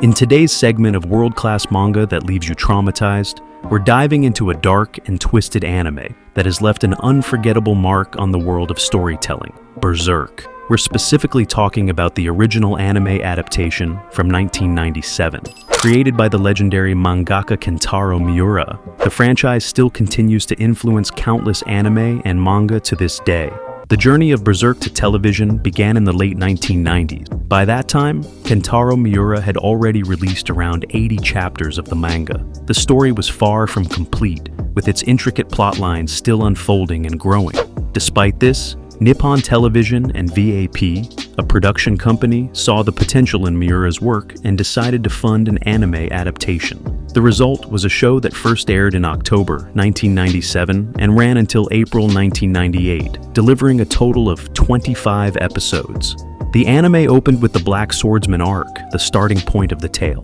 In today's segment of world-class manga that leaves you traumatized, we're diving into a dark and twisted anime that has left an unforgettable mark on the world of storytelling, Berserk. We're specifically talking about the original anime adaptation from 1997. Created by the legendary mangaka Kentaro Miura, the franchise still continues to influence countless anime and manga to this day. The journey of Berserk to television began in the late 1990s. By that time, Kentaro Miura had already released around 80 chapters of the manga. The story was far from complete, with its intricate plotlines still unfolding and growing. Despite this, Nippon Television and VAP, a production company, saw the potential in Miura's work and decided to fund an anime adaptation. The result was a show that first aired in October 1997 and ran until April 1998, delivering a total of 25 episodes. The anime opened with the Black Swordsman arc, the starting point of the tale.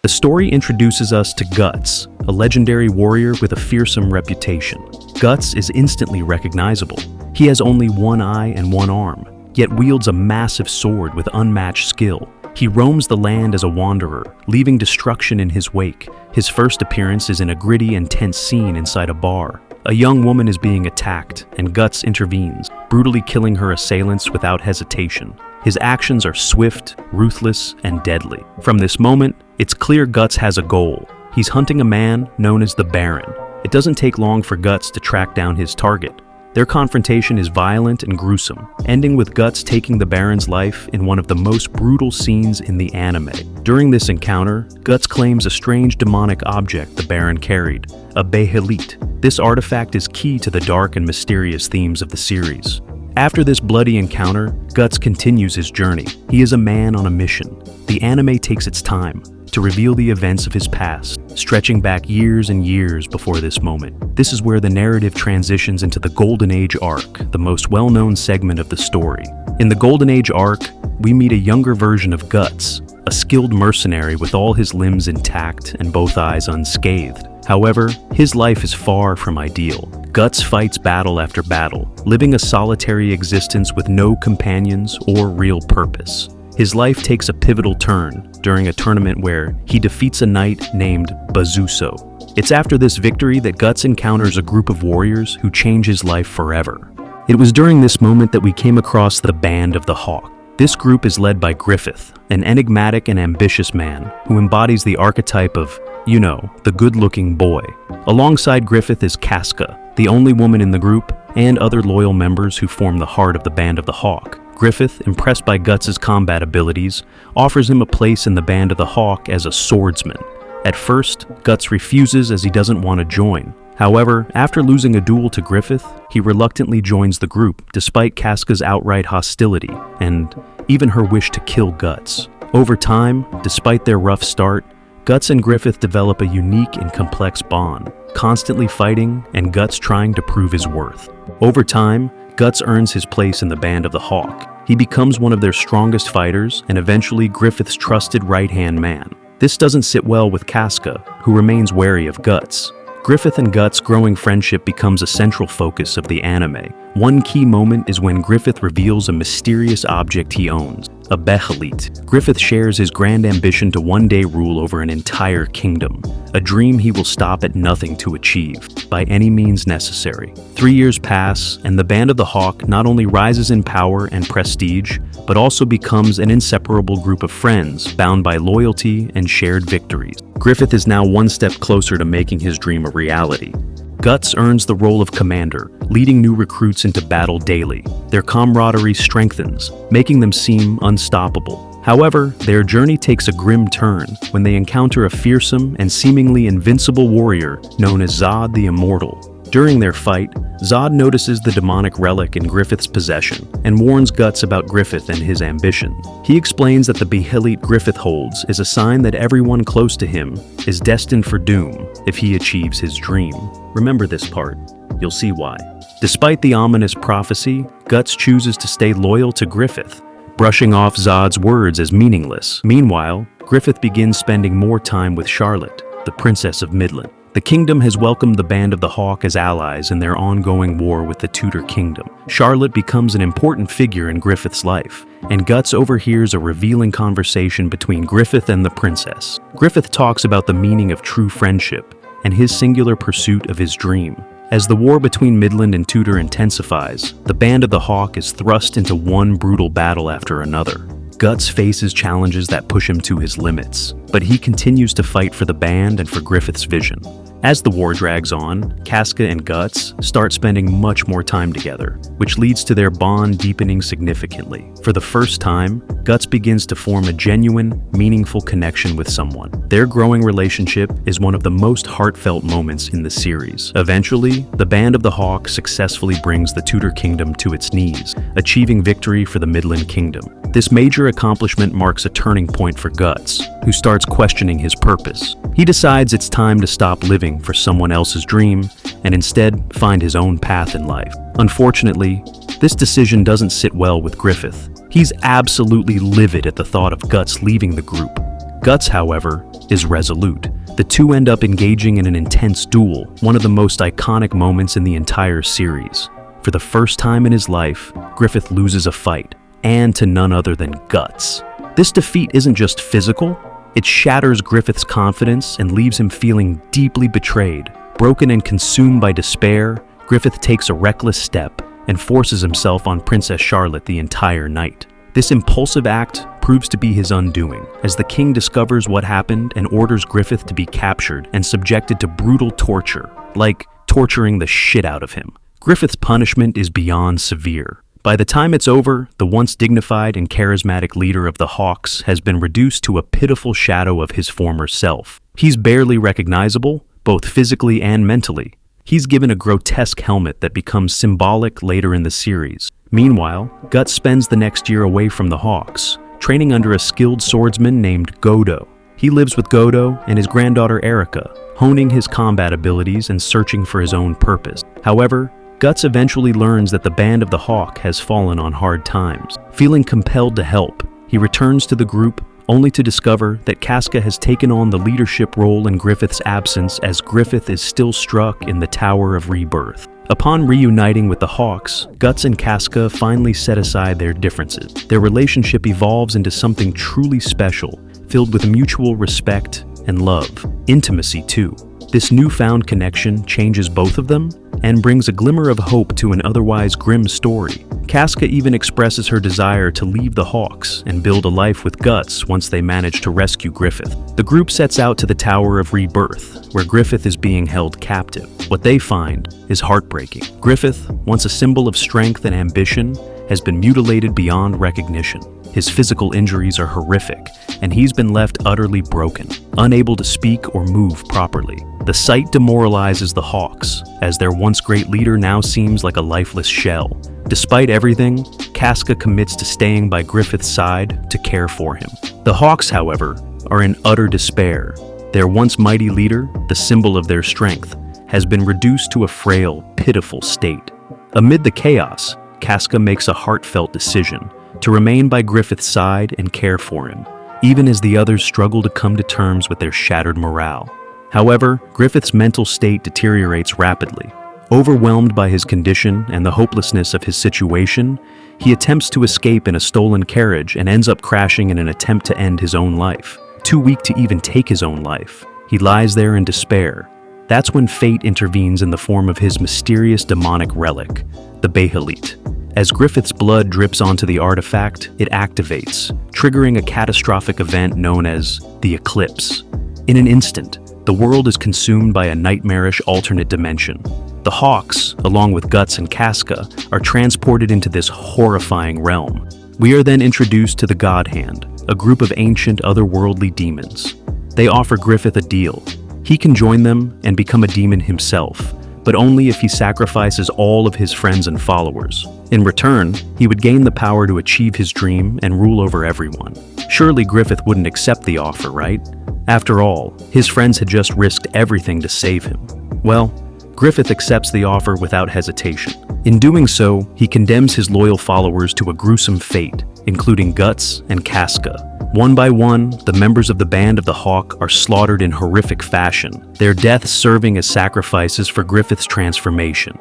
The story introduces us to Guts, a legendary warrior with a fearsome reputation. Guts is instantly recognizable. He has only one eye and one arm, yet wields a massive sword with unmatched skill. He roams the land as a wanderer, leaving destruction in his wake. His first appearance is in a gritty and tense scene inside a bar. A young woman is being attacked, and Guts intervenes, brutally killing her assailants without hesitation. His actions are swift, ruthless, and deadly. From this moment, it's clear Guts has a goal. He's hunting a man known as the Baron. It doesn't take long for Guts to track down his target. Their confrontation is violent and gruesome, ending with Guts taking the Baron's life in one of the most brutal scenes in the anime. During this encounter, Guts claims a strange demonic object the Baron carried, a Behelit. This artifact is key to the dark and mysterious themes of the series. After this bloody encounter, Guts continues his journey. He is a man on a mission. The anime takes its time to reveal the events of his past, stretching back years and years before this moment. This is where the narrative transitions into the Golden Age arc, the most well-known segment of the story. In the Golden Age arc, we meet a younger version of Guts, a skilled mercenary with all his limbs intact and both eyes unscathed. However, his life is far from ideal. Guts fights battle after battle, living a solitary existence with no companions or real purpose. His life takes a pivotal turn during a tournament where he defeats a knight named Bazuso. It's after this victory that Guts encounters a group of warriors who change his life forever. It was during this moment that we came across the Band of the Hawk. This group is led by Griffith, an enigmatic and ambitious man who embodies the archetype of, the good-looking boy. Alongside Griffith is Casca, the only woman in the group, and other loyal members who form the heart of the Band of the Hawk. Griffith, impressed by Guts' combat abilities, offers him a place in the Band of the Hawk as a swordsman. At first, Guts refuses as he doesn't want to join. However, after losing a duel to Griffith, he reluctantly joins the group, despite Casca's outright hostility, and even her wish to kill Guts. Over time, despite their rough start, Guts and Griffith develop a unique and complex bond, constantly fighting and Guts trying to prove his worth. Over time, Guts earns his place in the Band of the Hawk. He becomes one of their strongest fighters and eventually Griffith's trusted right-hand man. This doesn't sit well with Casca, who remains wary of Guts. Griffith and Guts' growing friendship becomes a central focus of the anime. One key moment is when Griffith reveals a mysterious object he owns, a Behelit. Griffith shares his grand ambition to one day rule over an entire kingdom, a dream he will stop at nothing to achieve, by any means necessary. 3 years pass, and the Band of the Hawk not only rises in power and prestige, but also becomes an inseparable group of friends bound by loyalty and shared victories. Griffith is now one step closer to making his dream a reality. Guts earns the role of commander, leading new recruits into battle daily. Their camaraderie strengthens, making them seem unstoppable. However, their journey takes a grim turn when they encounter a fearsome and seemingly invincible warrior known as Zod the Immortal. During their fight, Zod notices the demonic relic in Griffith's possession and warns Guts about Griffith and his ambition. He explains that the Behelit Griffith holds is a sign that everyone close to him is destined for doom if he achieves his dream. Remember this part, you'll see why. Despite the ominous prophecy, Guts chooses to stay loyal to Griffith, brushing off Zod's words as meaningless. Meanwhile, Griffith begins spending more time with Charlotte, the Princess of Midland. The kingdom has welcomed the Band of the Hawk as allies in their ongoing war with the Tudor kingdom. Charlotte becomes an important figure in Griffith's life, and Guts overhears a revealing conversation between Griffith and the princess. Griffith talks about the meaning of true friendship and his singular pursuit of his dream. As the war between Midland and Tudor intensifies, the Band of the Hawk is thrust into one brutal battle after another. Guts faces challenges that push him to his limits, but he continues to fight for the band and for Griffith's vision. As the war drags on, Casca and Guts start spending much more time together, which leads to their bond deepening significantly. For the first time, Guts begins to form a genuine, meaningful connection with someone. Their growing relationship is one of the most heartfelt moments in the series. Eventually, the Band of the Hawk successfully brings the Tudor kingdom to its knees, achieving victory for the Midland Kingdom. This major accomplishment marks a turning point for Guts, who starts questioning his purpose. He decides it's time to stop living for someone else's dream and instead find his own path in life. Unfortunately, this decision doesn't sit well with Griffith. He's absolutely livid at the thought of Guts leaving the group. Guts, however, is resolute. The two end up engaging in an intense duel, one of the most iconic moments in the entire series. For the first time in his life, Griffith loses a fight, and to none other than Guts. This defeat isn't just physical, it shatters Griffith's confidence and leaves him feeling deeply betrayed. Broken and consumed by despair, Griffith takes a reckless step and forces himself on Princess Charlotte the entire night. This impulsive act proves to be his undoing, as the king discovers what happened and orders Griffith to be captured and subjected to brutal torture, like torturing the shit out of him. Griffith's punishment is beyond severe. By the time it's over, the once dignified and charismatic leader of the Hawks has been reduced to a pitiful shadow of his former self. He's barely recognizable, both physically and mentally. He's given a grotesque helmet that becomes symbolic later in the series. Meanwhile, Guts spends the next year away from the Hawks, training under a skilled swordsman named Godo. He lives with Godo and his granddaughter Erica, honing his combat abilities and searching for his own purpose. However, Guts eventually learns that the Band of the Hawk has fallen on hard times. Feeling compelled to help, he returns to the group only to discover that Casca has taken on the leadership role in Griffith's absence, as Griffith is still struck in the Tower of Rebirth. Upon reuniting with the Hawks, Guts and Casca finally set aside their differences. Their relationship evolves into something truly special, filled with mutual respect and love. Intimacy, too. This newfound connection changes both of them and brings a glimmer of hope to an otherwise grim story. Casca even expresses her desire to leave the Hawks and build a life with Guts once they manage to rescue Griffith. The group sets out to the Tower of Rebirth, where Griffith is being held captive. What they find is heartbreaking. Griffith, once a symbol of strength and ambition, has been mutilated beyond recognition. His physical injuries are horrific, and he's been left utterly broken, unable to speak or move properly. The sight demoralizes the Hawks, as their once great leader now seems like a lifeless shell. Despite everything, Casca commits to staying by Griffith's side to care for him. The Hawks, however, are in utter despair. Their once mighty leader, the symbol of their strength, has been reduced to a frail, pitiful state. Amid the chaos, Casca makes a heartfelt decision to remain by Griffith's side and care for him, even as the others struggle to come to terms with their shattered morale. However, Griffith's mental state deteriorates rapidly. Overwhelmed by his condition and the hopelessness of his situation, he attempts to escape in a stolen carriage and ends up crashing in an attempt to end his own life. Too weak to even take his own life, he lies there in despair. That's when fate intervenes in the form of his mysterious demonic relic, the Behalit. As Griffith's blood drips onto the artifact, it activates, triggering a catastrophic event known as the Eclipse. In an instant, the world is consumed by a nightmarish alternate dimension. The Hawks, along with Guts and Casca, are transported into this horrifying realm. We are then introduced to the God Hand, a group of ancient otherworldly demons. They offer Griffith a deal. He can join them and become a demon himself, but only if he sacrifices all of his friends and followers. In return, he would gain the power to achieve his dream and rule over everyone. Surely Griffith wouldn't accept the offer, right? After all, his friends had just risked everything to save him. Well, Griffith accepts the offer without hesitation. In doing so, he condemns his loyal followers to a gruesome fate, including Guts and Casca. One by one, the members of the Band of the Hawk are slaughtered in horrific fashion, their deaths serving as sacrifices for Griffith's transformation.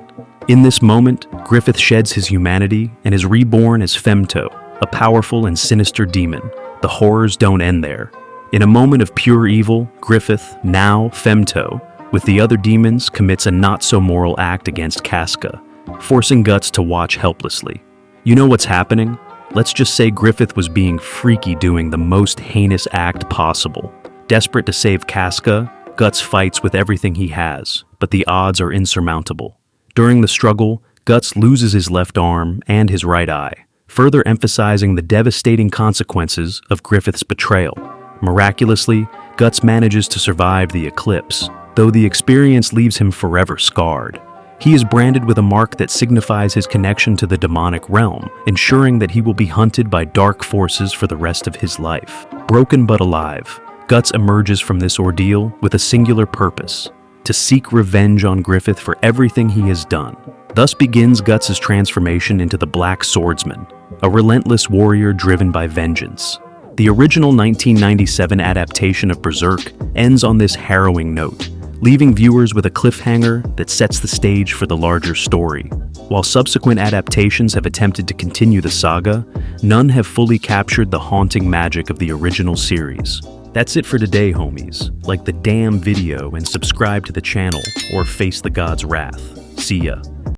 In this moment, Griffith sheds his humanity and is reborn as Femto, a powerful and sinister demon. The horrors don't end there. In a moment of pure evil, Griffith, now Femto, with the other demons, commits a not-so-moral act against Casca, forcing Guts to watch helplessly. You know what's happening? Let's just say Griffith was being freaky, doing the most heinous act possible. Desperate to save Casca, Guts fights with everything he has, but the odds are insurmountable. During the struggle, Guts loses his left arm and his right eye, further emphasizing the devastating consequences of Griffith's betrayal. Miraculously, Guts manages to survive the eclipse, though the experience leaves him forever scarred. He is branded with a mark that signifies his connection to the demonic realm, ensuring that he will be hunted by dark forces for the rest of his life. Broken but alive, Guts emerges from this ordeal with a singular purpose: to seek revenge on Griffith for everything he has done. Thus begins Guts' transformation into the Black Swordsman, a relentless warrior driven by vengeance. The original 1997 adaptation of Berserk ends on this harrowing note, leaving viewers with a cliffhanger that sets the stage for the larger story. While subsequent adaptations have attempted to continue the saga, none have fully captured the haunting magic of the original series. That's it for today, homies. Like the damn video and subscribe to the channel, or face the god's wrath. See ya.